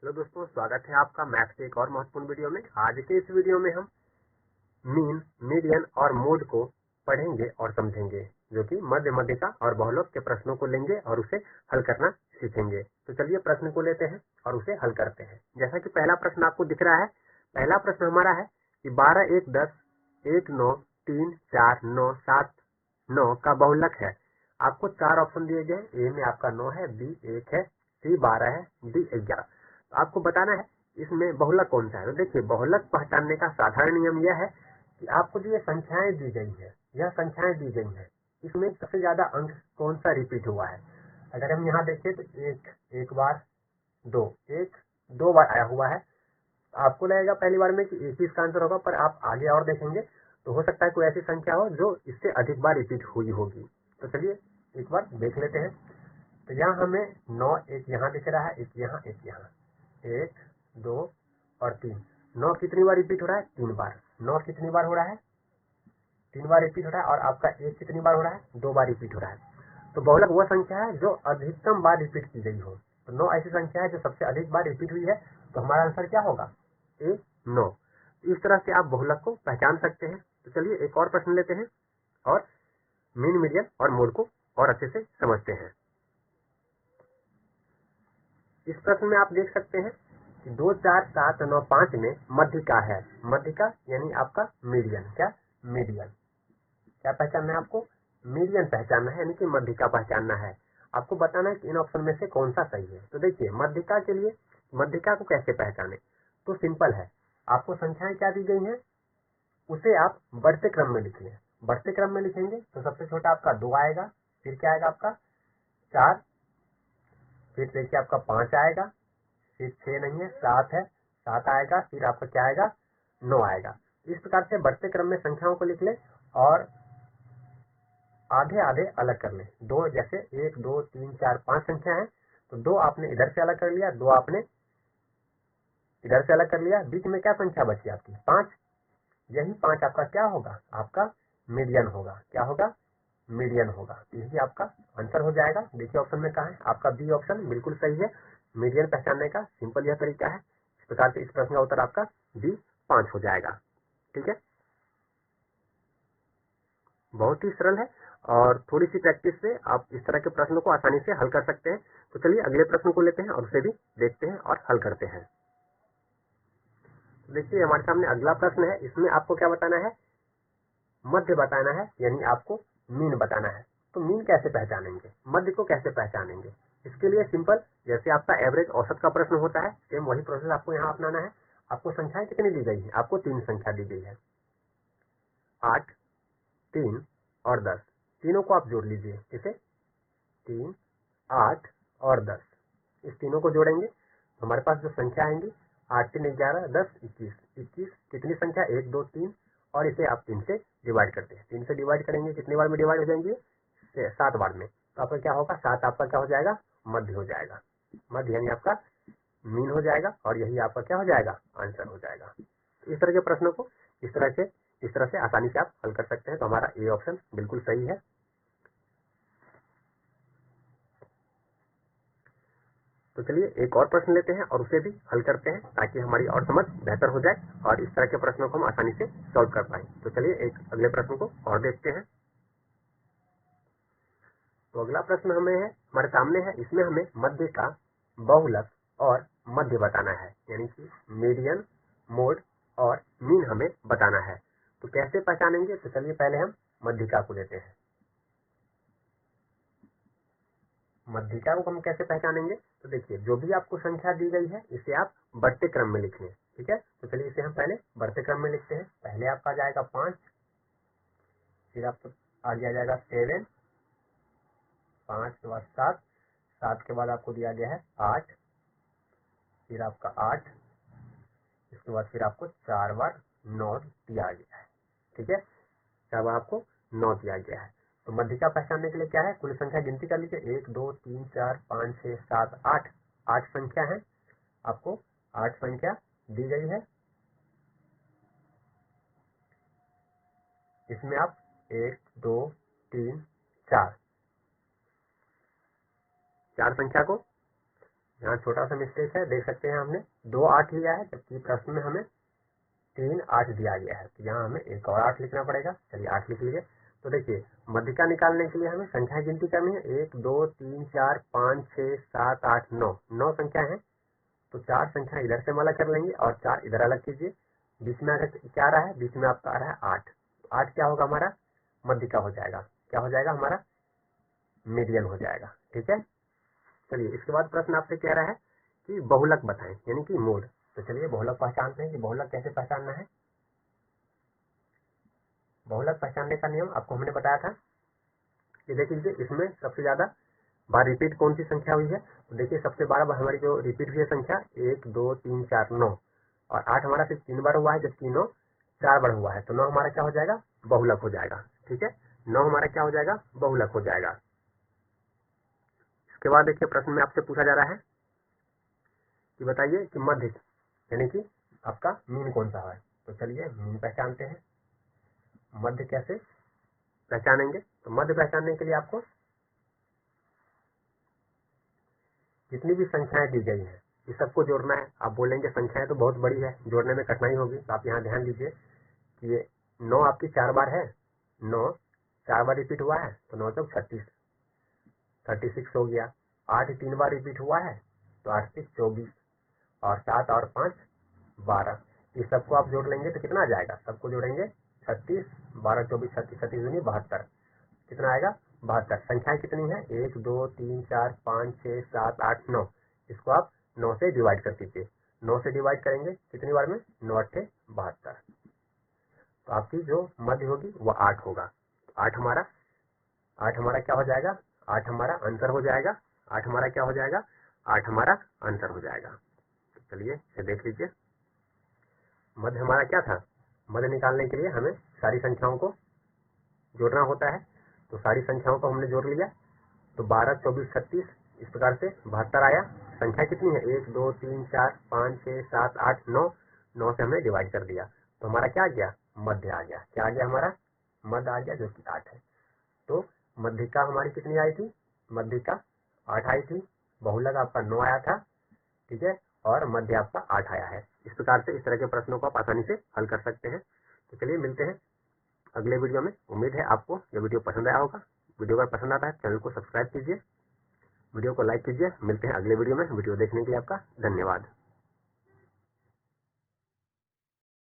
Hello दोस्तों, स्वागत है आपका मैथ्स के एक और महत्वपूर्ण वीडियो में। आज के इस वीडियो में हम मीन, मीडियन और मोड को पढ़ेंगे और समझेंगे, जो कि मध्य, मध्यिका और बहुलक के प्रश्नों को लेंगे और उसे हल करना सीखेंगे। तो चलिए प्रश्न को लेते हैं और उसे हल करते हैं। जैसा कि पहला प्रश्न आपको दिख रहा है, पहला प्रश्न हमारा है कि 12, 1, 10, 1, 9, 3, 4, 9, 7, 9 का बहुलक है। आपको 4 ऑप्शन दिए गए। ए में आपका 9 है, बी 1 है, सी 12 है, डी 11। आपको बताना है इसमें बहुलक कौन सा है। तो देखिए, बहुलक पहचानने का साधारण नियम यह है कि आपको जो ये संख्याएं दी गई है, यह संख्याएं दी गई है, इसमें सबसे ज्यादा अंक कौन सा रिपीट हुआ है। अगर हम यहाँ देखें तो एक बार, एक दो बार आया हुआ है। आपको लगेगा पहली बार में कि एक ही इसका आंसर होगा, पर आप आगे और देखेंगे तो हो सकता है कोई ऐसी संख्या हो जो इससे अधिक बार रिपीट हुई होगी। तो चलिए एक बार देख लेते हैं। तो यहाँ हमें 9 एक यहाँ दिख रहा है, एक यहाँ, एक यहाँ, 1, 2 और 3। 9 कितनी बार रिपीट हो रहा है? 3 बार। 9 कितनी बार हो रहा है? 3 बार रिपीट हो रहा है। और आपका 1 कितनी बार हो रहा है? 2 बार रिपीट हो रहा है। तो बहुलक वह संख्या है जो अधिकतम बार रिपीट की गई हो। तो 9 ऐसी संख्या है जो सबसे अधिक बार रिपीट हुई है। तो हमारा आंसर क्या होगा? ए 9। इस तरह से आप बहुलक को पहचान सकते हैं। तो चलिए एक और प्रश्न लेते हैं और मीन, मीडियन और मोड को और अच्छे से समझते हैं। इस प्रश्न में आप देख सकते हैं कि 2, 4, 7, 9, 5 में मध्यिका है। मध्यिका यानी आपका मीडियन। क्या? मीडियन। क्या पहचानना है आपको? मीडियन पहचानना है, यानी कि मध्यिका पहचानना है। आपको बताना है कि इन ऑप्शन में से कौन सा सही है। तो देखिए, मध्यिका के लिए मध्यिका को कैसे पहचाने, तो सिंपल है। आपको संख्याएं क्या दी गई हैं, उसे आप बढ़ते क्रम में लिखिए। बढ़ते क्रम में लिखेंगे तो सबसे छोटा आपका 2 आएगा, फिर क्या आएगा आपका 4, फिर देखिए आपका 5 आएगा, फिर 6 नहीं है, 7 है, 7 आएगा, फिर आपका क्या आएगा? 9 आएगा। इस प्रकार से बढ़ते क्रम में संख्याओं को लिख ले और आधे आधे अलग कर ले। 2 जैसे 1, 2, 3, 4, 5 संख्या है, तो 2 आपने इधर से अलग कर लिया, 2 आपने इधर से अलग कर लिया। बीच में क्या संख्या बची आपकी? 5। यही 5 आपका क्या होगा? आपका मीडियन होगा। क्या होगा? मीडियन होगा। यही आपका आंसर हो जाएगा। देखिए ऑप्शन में कहा है आपका बी ऑप्शन बिल्कुल सही है। मीडियन पहचानने का सिंपल यह तरीका है। इस प्रकार से इस प्रश्न का उत्तर आपका बी 5 हो जाएगा। ठीक है, बहुत ही सरल है और थोड़ी सी प्रैक्टिस से आप इस तरह के प्रश्नों को आसानी से हल कर सकते हैं। तो चलिए अगले प्रश्न को लेते हैं और उसे भी देखते हैं और हल करते हैं। देखिए हमारे सामने अगला प्रश्न है। इसमें आपको क्या बताना है? मध्य बताना है, यानी आपको मीन बताना है। तो मीन कैसे पहचानेंगे, मध्य को कैसे पहचानेंगे? इसके लिए सिंपल, जैसे आपका एवरेज औसत का प्रश्न होता है, सेम वही प्रोसेस आपको यहाँ अपनाना है। आपको संख्याएं कितनी दी गई है? आपको 3 संख्या दी गई है, 8, 3 और 10। तीनों को आप जोड़ लीजिए। किसे? 3, 8 और 10। इस तीनों को जोड़ेंगे तो हमारे पास जो संख्या आएंगी 8, 3, 11, 10, 21। 21 कितनी संख्या? 1, 2, 3 और इसे आप 3 से डिवाइड करते हैं। 3 से डिवाइड करेंगे, कितनी बार में डिवाइड हो जाएंगे? 7 बार में। तो आपका क्या होगा? 7 आपका क्या हो जाएगा? मध्य हो जाएगा। मध्य यानी आपका मीन हो जाएगा और यही आपका क्या हो जाएगा? आंसर हो जाएगा। इस तरह के प्रश्नों को इस तरह से आसानी से आप हल कर सकते हैं। तो हमारा ए ऑप्शन बिल्कुल सही है। तो चलिए एक और प्रश्न लेते हैं और उसे भी हल करते हैं, ताकि हमारी और समझ बेहतर हो जाए और इस तरह के प्रश्नों को हम आसानी से सॉल्व कर पाए। तो चलिए एक अगले प्रश्न को और देखते हैं। तो अगला प्रश्न हमारे सामने है। इसमें हमें मध्य का बहुलक और मध्य बताना है, यानी कि मीडियन, मोड और मीन हमें बताना है। तो कैसे पहचानेंगे? तो चलिए पहले हम मध्यिका को लेते हैं। मध्यिका को हम कैसे पहचानेंगे? तो देखिए, जो भी आपको संख्या दी गई है इसे आप बढ़ते क्रम में लिखें। ठीक है, तो चलिए इसे हम पहले बढ़ते क्रम में लिखते हैं। पहले आपका जाएगा 5, फिर आपको आगे आ जाएगा 7, 5 के बाद 7, 7 के बाद आपको दिया गया है 8, फिर आपका 8, इसके बाद फिर आपको 4 बार 9 दिया गया है। ठीक है, 4 बार आपको 9 दिया गया है। तो मध्यिका पहचानने के लिए क्या है? कुल संख्या गिनती कर लीजिए। 1, 2, 3, 4, 5, 6, 7, 8। 8 संख्या है, आपको 8 संख्या दी गई है। इसमें आप 1, 2, 3, 4 संख्या को यहाँ छोटा सा मिस्टेक है, देख सकते हैं हमने 2 8 लिया है, जबकि प्रश्न में हमें 3 8 दिया गया है, तो यहाँ हमें एक और 8 लिखना पड़ेगा। चलिए 8 लिख लीजिए। तो देखिए मध्यिका निकालने के लिए हमें संख्या गिनती करनी है, 1 2 3 4 5 6 7 8 9, 9 संख्या है। तो 4 संख्या इधर से हम अलग कर लेंगे और 4 इधर अलग कीजिए। बीच में अगर क्या आ रहा है, बीच में आपका आ रहा है 8, 8 क्या होगा हमारा, मध्यिका हो जाएगा। क्या हो जाएगा हमारा, मीडियन हो जाएगा। ठीक है। चलिए इसके बाद प्रश्न आपसे कह रहा है कि बहुलक बताएं, यानी कि मोड। तो चलिए बहुलक पहचानते हैं कि बहुलक कैसे पहचानना है। बहुलक पहचानने का नियम आपको हमने बताया था कि देख लीजिए इसमें सबसे ज्यादा बार रिपीट कौन सी संख्या हुई है। तो देखिए सबसे बार हमारी जो रिपीट हुई है संख्या 1 2 3 4 9, और 8 हमारा सिर्फ 3 बार हुआ है, जबकि 9 4 बार हुआ है। तो 9 हमारा क्या हो जाएगा, बहुलक हो जाएगा। ठीक है, 9 हमारा क्या हो जाएगा, बहुलक हो जाएगा। इसके बाद देखिए प्रश्न में आपसे पूछा जा रहा है कि बताइए कि मध्य यानी कि आपका मीन कौन सा है। तो चलिए मीन पहचानते हैं। मध्य कैसे पहचानेंगे, तो मध्य पहचानने के लिए आपको जितनी भी संख्याएं दी गई हैं इस सबको जोड़ना है। आप बोलेंगे संख्याएं तो बहुत बड़ी है, जोड़ने में कठिनाई होगी, तो आप यहाँ ध्यान दीजिए कि ये 9 आपकी 4 बार है, 9 4 बार रिपीट हुआ है, तो 9 चौक 36, 36 हो गया। 8 3 बार रिपीट हुआ है, तो 8 6 24, और 7 और 5 12। इस सबको आप जोड़ लेंगे तो कितना आ जाएगा, सबको जोड़ेंगे 36, 12 24 36, 36 दूनी 72, कितना आएगा 72। संख्याएं कितनी है, 1 2 3 4 5 6 7 8 9। इसको आप 9 से डिवाइड कर दीजिए। 9 से डिवाइड करेंगे कितनी बार में, 9 8 72। तो आपकी जो मध्य होगी वो 8 होगा। 8 हमारा क्या हो जाएगा, 8 हमारा आंसर हो जाएगा। 8 हमारा क्या हो जाएगा, 8 हमारा आंसर हो जाएगा। चलिए इसे देख लीजिए। मध्य हमारा क्या था, मध्य निकालने के लिए हमें सारी संख्याओं को जोड़ना होता है। तो सारी संख्याओं को हमने जोड़ लिया, तो 12 24 36 इस प्रकार से 72 आया। संख्या कितनी है, 1 2 3 4 5 6 7 8 9, 9 से हमने डिवाइड कर दिया, तो हमारा क्या आ गया, मध्य आ गया। क्या आ गया हमारा, मध्य आ गया, जो कि 8 है। तो मध्यिका हमारी कितनी आई थी, मध्यिका 8 आई थी, बहुलक आपका 9 आया था। ठीक है, और मध्य आपका 8 आया है। इस प्रकार से इस तरह के प्रश्नों को आप आसानी से हल कर सकते हैं। तो चलिए मिलते हैं अगले वीडियो में। उम्मीद है आपको यह वीडियो पसंद आया होगा। वीडियो अगर पसंद आता है चैनल को सब्सक्राइब कीजिए, वीडियो को लाइक कीजिए। मिलते हैं अगले वीडियो में। वीडियो देखने के लिए आपका धन्यवाद।